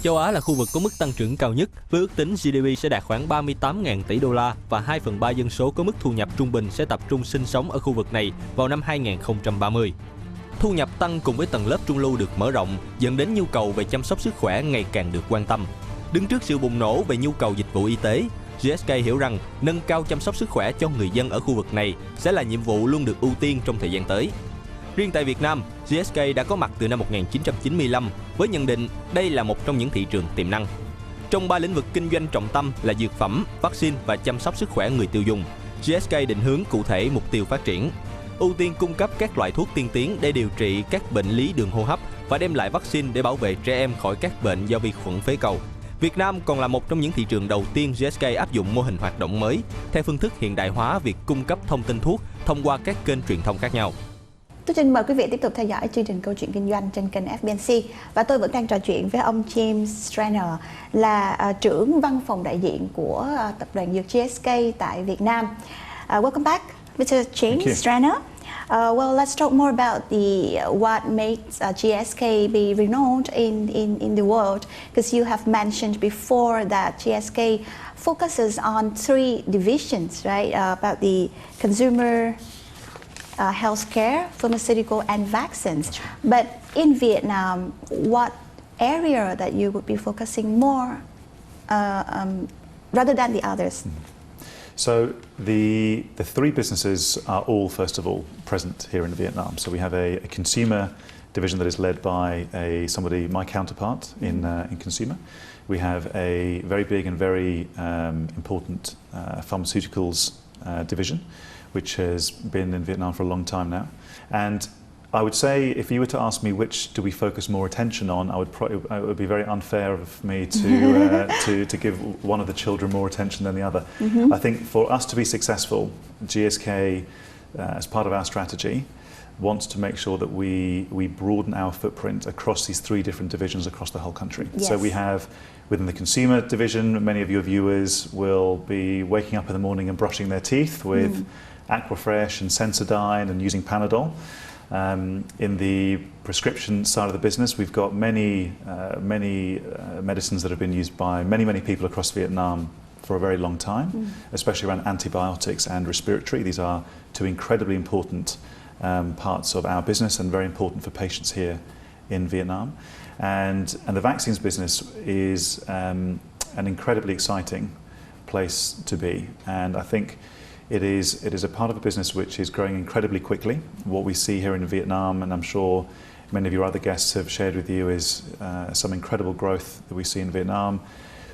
Châu Á là khu vực có mức tăng trưởng cao nhất, với ước tính GDP sẽ đạt khoảng 38.000 tỷ đô la và 2/3 dân số có mức thu nhập trung bình sẽ tập trung sinh sống ở khu vực này vào năm 2030. Thu nhập tăng cùng với tầng lớp trung lưu được mở rộng, dẫn đến nhu cầu về chăm sóc sức khỏe ngày càng được quan tâm. Đứng trước sự bùng nổ về nhu cầu dịch vụ y tế, GSK hiểu rằng nâng cao chăm sóc sức khỏe cho người dân ở khu vực này sẽ là nhiệm vụ luôn được ưu tiên trong thời gian tới. Riêng tại Việt Nam, GSK đã có mặt từ năm 1995 với nhận định đây là một trong những thị trường tiềm năng. Trong 3 lĩnh vực kinh doanh trọng tâm là dược phẩm, vaccine và chăm sóc sức khỏe người tiêu dùng, GSK định hướng cụ thể mục tiêu phát triển. Ưu tiên cung cấp các loại thuốc tiên tiến để điều trị các bệnh lý đường hô hấp và đem lại vaccine để bảo vệ trẻ em khỏi các bệnh do vi khuẩn phế cầu. Việt Nam còn là một trong những thị trường đầu tiên GSK áp dụng mô hình hoạt động mới theo phương thức hiện đại hóa việc cung cấp thông tin thuốc thông qua các kênh truyền thông khác nhau. Tôi xin mời quý vị tiếp tục theo dõi chương trình Câu chuyện kinh doanh trên kênh FBNC, và tôi vẫn đang trò chuyện với ông James Strenner, là trưởng văn phòng đại diện của tập đoàn dược GSK tại Việt Nam. Welcome back, Mr. James Strenner. Well, let's talk more about what makes GSK be renowned in the world, because you have mentioned before that GSK focuses on 3 divisions, right? About the consumer, healthcare, pharmaceutical, and vaccines. But in Vietnam, what area that you would be focusing more rather than the others? So the 3 businesses are all, first of all, present here in Vietnam. So we have a consumer division that is led by somebody, my counterpart in consumer. We have a very big and very important pharmaceuticals division, which has been in Vietnam for a long time now. And I would say, if you were to ask me which do we focus more attention on, it would be very unfair of me to give one of the children more attention than the other. I think for us to be successful, GSK, as part of our strategy, wants to make sure that we broaden our footprint across these 3 different divisions across the whole country. Yes. So we have, within the consumer division, many of your viewers will be waking up in the morning and brushing their teeth with Aquafresh and Sensodyne and using Panadol. In the prescription side of the business, we've got many medicines that have been used by many people across Vietnam for a very long time, especially around antibiotics and respiratory. These are 2 incredibly important parts of our business and very important for patients here in Vietnam. And the vaccines business is an incredibly exciting place to be, and I think it is a part of a business which is growing incredibly quickly. What we see here in Vietnam, and I'm sure many of your other guests have shared with you, is some incredible growth that we see in Vietnam.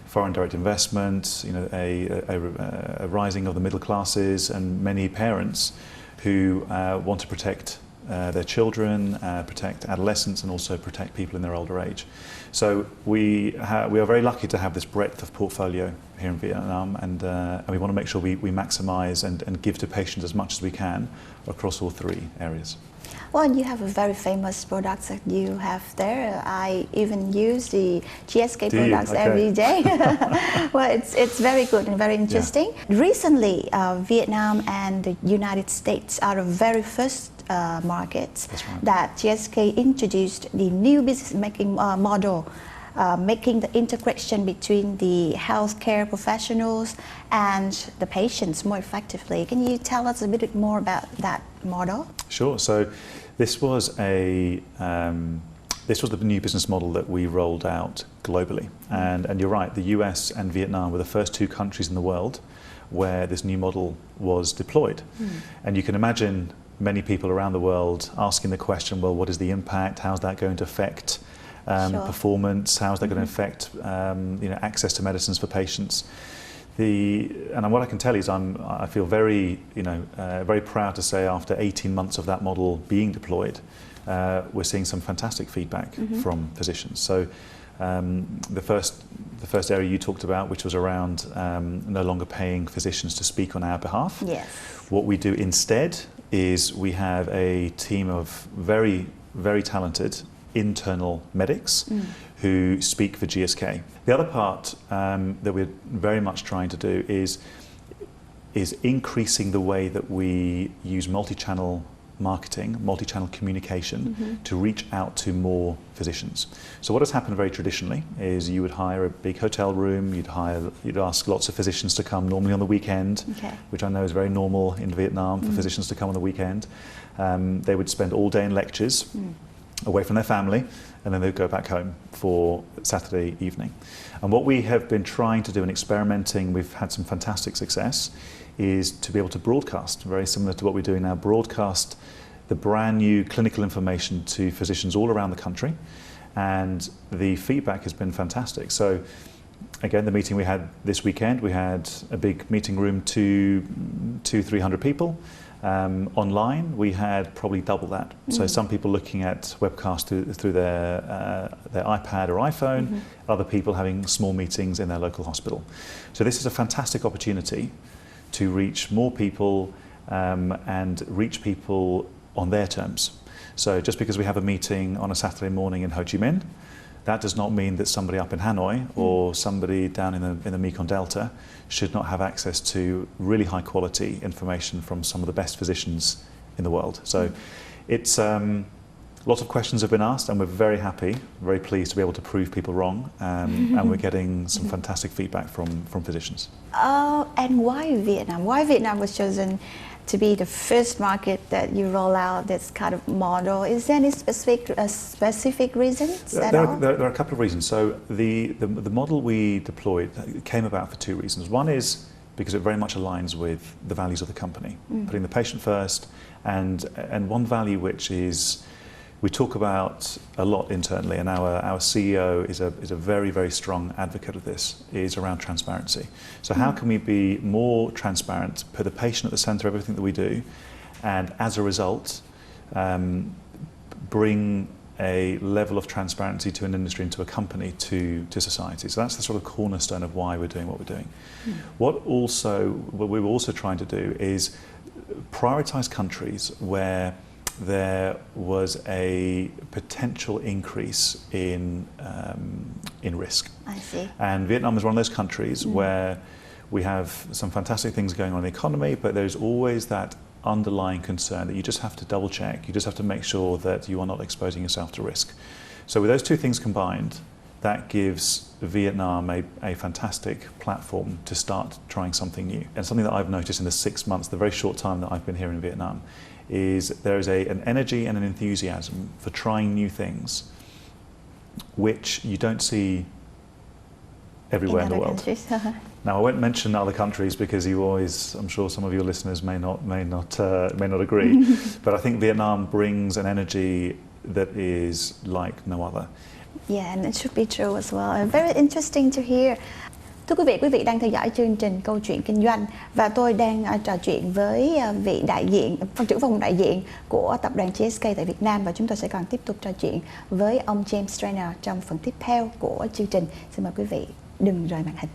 Foreign direct investment, a rising of the middle classes, and many parents who want to protect their children, protect adolescents, and also protect people in their older age. So we are very lucky to have this breadth of portfolio here in Vietnam, and we want to make sure we maximise and give to patients as much as we can across all 3 areas. Well, you have a very famous products that you have there. I even use the GSK products every day. Well, it's very good and very interesting. Yeah. Recently, Vietnam and the United States are the very first markets that GSK introduced the new business making model, making the integration between the healthcare professionals and the patients more effectively. Can you tell us a bit more about that model? Sure. So this was the new business model that we rolled out globally, and you're right, the US and Vietnam were the first 2 countries in the world where this new model was deployed. And you can imagine many people around the world asking the question, well, what is the impact? How's that going to affect performance? How's that going to affect access to medicines for patients? And what I can tell you is I feel very very proud to say, after 18 months of that model being deployed, we're seeing some fantastic feedback from physicians. So the first area you talked about, which was around no longer paying physicians to speak on our behalf. Yes. What we do instead is we have a team of very, very talented internal medics who speak for GSK. The other part that we're very much trying to do is increasing the way that we use multi-channel marketing, multi-channel communication to reach out to more physicians. So what has happened very traditionally is you would hire a big hotel room, you'd ask lots of physicians to come, normally on the weekend, which I know is very normal in Vietnam for physicians to come on the weekend. They would spend all day in lectures away from their family, and then they'd go back home for Saturday evening. And what we have been trying to do and experimenting, we've had some fantastic success, is to be able to broadcast, very similar to what we're doing now, broadcast the brand new clinical information to physicians all around the country. And the feedback has been fantastic. So again, the meeting we had this weekend, we had a big meeting room to 300 people. Online, we had probably double that. So some people looking at webcast through their iPad or iPhone, other people having small meetings in their local hospital. So this is a fantastic opportunity to reach more people and reach people on their terms. So just because we have a meeting on a Saturday morning in Ho Chi Minh, that does not mean that somebody up in Hanoi or somebody down in the Mekong Delta should not have access to really high quality information from some of the best physicians in the world. So it's lots of questions have been asked, and we're very happy, very pleased to be able to prove people wrong, and we're getting some fantastic feedback from physicians. And why Vietnam? Why Vietnam was chosen to be the first market that you roll out this kind of model? Is there any specific reasons at all? There are a couple of reasons. So the model we deployed came about for two reasons. One is because it very much aligns with the values of the company, putting the patient first, and one value which is we talk about a lot internally, and our CEO is a very, very strong advocate of this, is around transparency. So how can we be more transparent, put the patient at the centre of everything that we do, and as a result, bring a level of transparency to an industry and to a company, to society. So that's the sort of cornerstone of why we're doing what we're doing. What we were also trying to do is prioritise countries where there was a potential increase in risk. I see. And Vietnam is one of those countries where we have some fantastic things going on in the economy, but there's always that underlying concern that you just have to double check, you just have to make sure that you are not exposing yourself to risk. So with those two things combined, that gives Vietnam a fantastic platform to start trying something new. And something that I've noticed in the 6 months, the very short time that I've been here in Vietnam, is there is an energy and an enthusiasm for trying new things, which you don't see everywhere in the world. Now, I won't mention other countries because I'm sure some of your listeners may not agree, but I think Vietnam brings an energy that is like no other. Yeah, and it should be true as well. Very interesting to hear. Thưa quý vị đang theo dõi chương trình Câu chuyện Kinh doanh và tôi đang trò chuyện với vị đại diện, trưởng phòng đại diện của tập đoàn GSK tại Việt Nam, và chúng tôi sẽ còn tiếp tục trò chuyện với ông Strenner trong phần tiếp theo của chương trình. Xin mời quý vị đừng rời màn hình.